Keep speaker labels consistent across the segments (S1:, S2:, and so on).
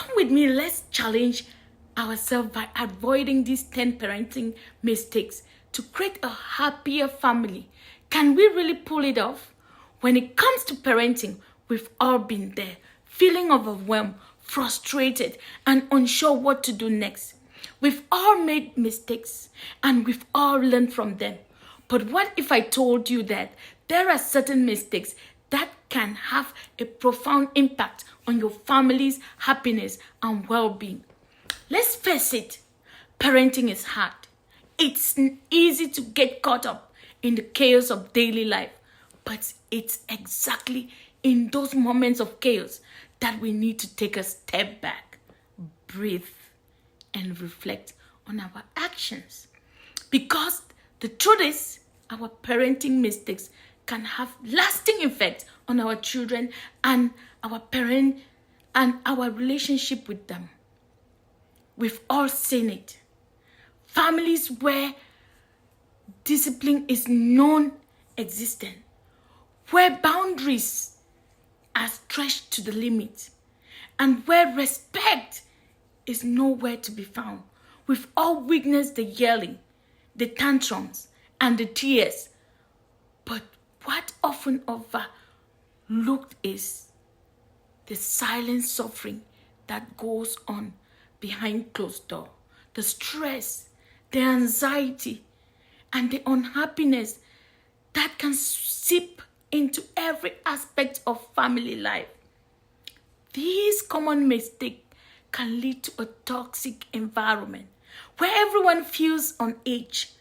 S1: Come with me, let's challenge ourselves by avoiding these 10 parenting mistakes to create a happier family. Can we really pull it off? When it comes to parenting, we've all been there, feeling overwhelmed, frustrated, and unsure what to do next. We've all made mistakes and we've all learned from them. But what if I told you that there are certain mistakes that can have a profound impact on your family's happiness and well-being? Let's face it, parenting is hard. It's easy to get caught up in the chaos of daily life, but it's exactly in those moments of chaos that we need to take a step back, breathe, and reflect on our actions. Because the truth is, our parenting mistakes can have lasting effects on our children and our parent and our relationship with them. We've all seen it. Families where discipline is non-existent, where boundaries are stretched to the limit, and where respect is nowhere to be found. We've all witnessed the yelling, the tantrums, and the tears. But what often overlooked is the silent suffering that goes on behind closed doors, the stress, the anxiety, and the unhappiness that can seep into every aspect of family life. These common mistakes can lead to a toxic environment where everyone feels on edge,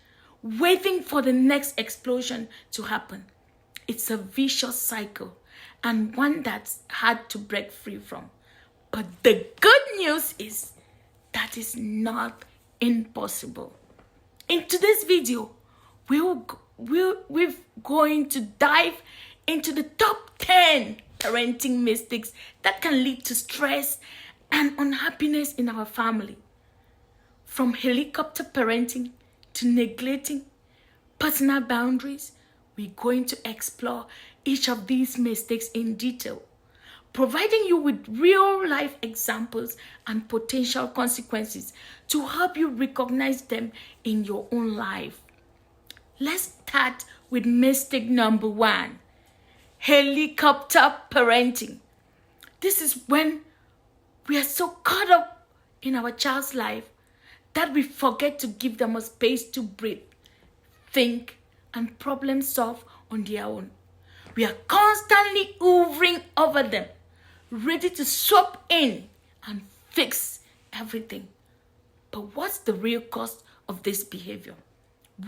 S1: waiting for the next explosion to happen. It's a vicious cycle and one that's hard to break free from. But the good news is that is not impossible. In today's video, we're going to dive into the top 10 parenting mistakes that can lead to stress and unhappiness in our family. From helicopter parenting to neglecting personal boundaries, we're going to explore each of these mistakes in detail, providing you with real-life examples and potential consequences to help you recognize them in your own life. Let's start with mistake number 1, helicopter parenting. This is when we are so caught up in our child's life that we forget to give them a space to breathe, think, and problem solve on their own. We are constantly hovering over them, ready to swoop in and fix everything. But what's the real cost of this behavior?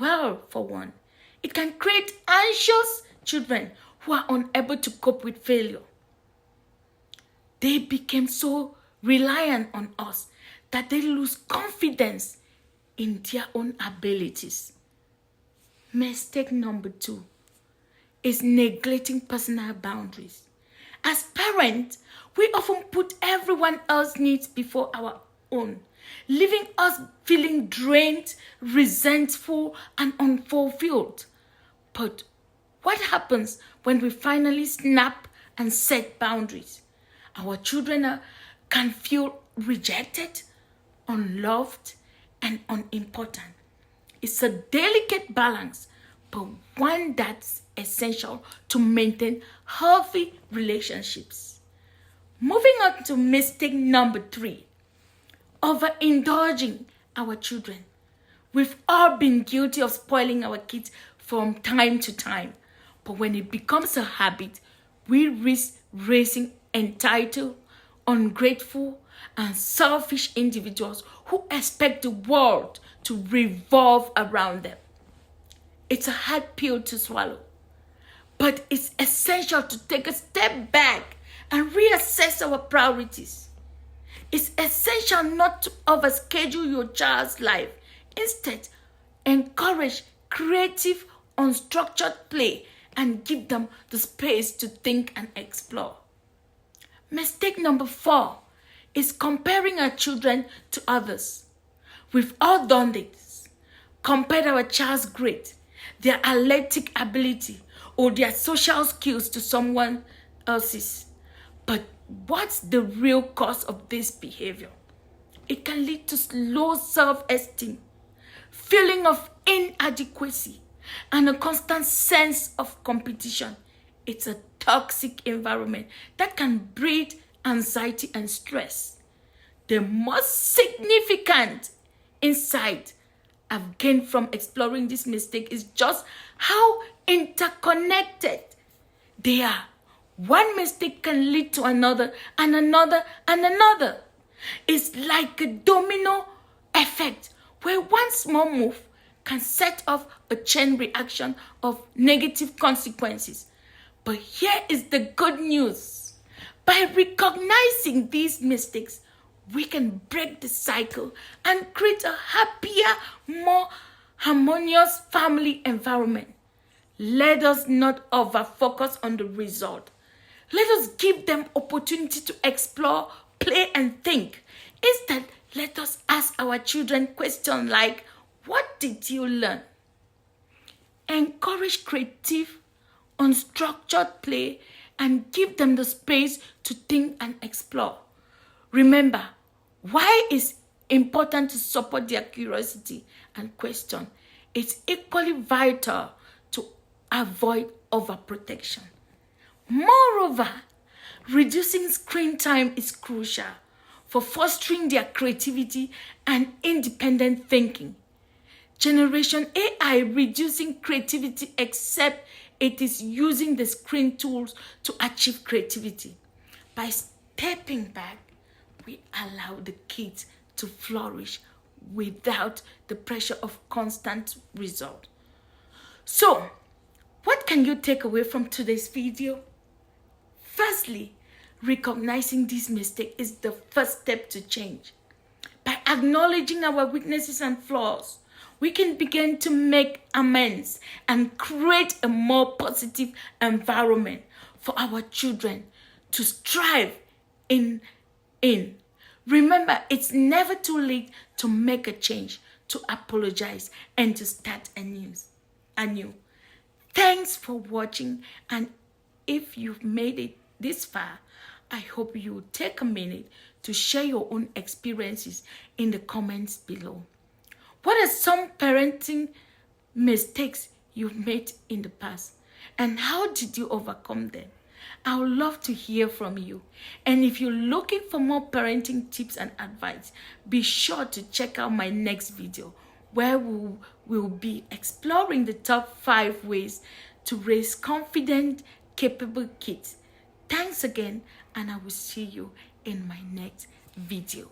S1: Well, for one, it can create anxious children who are unable to cope with failure. They became so reliant on us that they lose confidence in their own abilities. Mistake number 2 is neglecting personal boundaries. As parents, we often put everyone else's needs before our own, leaving us feeling drained, resentful, and unfulfilled. But what happens when we finally snap and set boundaries? Our children can feel rejected, unloved, and unimportant. It's a delicate balance, but one that's essential to maintain healthy relationships. Moving on to mistake number 3, overindulging our children. We've all been guilty of spoiling our kids from time to time, but when it becomes a habit, we risk raising entitled, ungrateful, and selfish individuals who expect the world to revolve around them. It's a hard pill to swallow, but it's essential to take a step back and reassess our priorities. It's essential not to overschedule your child's life. Instead, encourage creative, unstructured play and give them the space to think and explore. Mistake number 4 is comparing our children to others. We've all done this. Compared our child's grade, their athletic ability, or their social skills to someone else's. But what's the real cause of this behavior? It can lead to low self-esteem, feeling of inadequacy, and a constant sense of competition. It's a toxic environment that can breed anxiety and stress. The most significant insight I've gained from exploring this mistake is just how interconnected they are. One mistake can lead to another and another and another. It's like a domino effect where one small move can set off a chain reaction of negative consequences. But here is the good news. By recognizing these mistakes, we can break the cycle and create a happier, more harmonious family environment. Let us not over-focus on the result. Let us give them opportunity to explore, play, and think. Instead, let us ask our children questions like, what did you learn? Encourage creative, unstructured play and give them the space to think and explore. Remember, why it's important to support their curiosity and question. It's equally vital to avoid overprotection. Moreover, reducing screen time is crucial for fostering their creativity and independent thinking. Generation AI reducing creativity except it is using the screen tools to achieve creativity. By stepping back, we allow the kids to flourish without the pressure of constant result. So, what can you take away from today's video? Firstly, recognizing this mistake is the first step to change. By acknowledging our weaknesses and flaws, we can begin to make amends and create a more positive environment for our children to strive in. Remember, it's never too late to make a change, to apologize, and to start anew. Thanks for watching, and if you've made it this far, I hope you will take a minute to share your own experiences in the comments below. What are some parenting mistakes you've made in the past, and how did you overcome them? I would love to hear from you. And if you're looking for more parenting tips and advice, be sure to check out my next video where we'll be exploring the top 5 ways to raise confident, capable kids. Thanks again, and I will see you in my next video.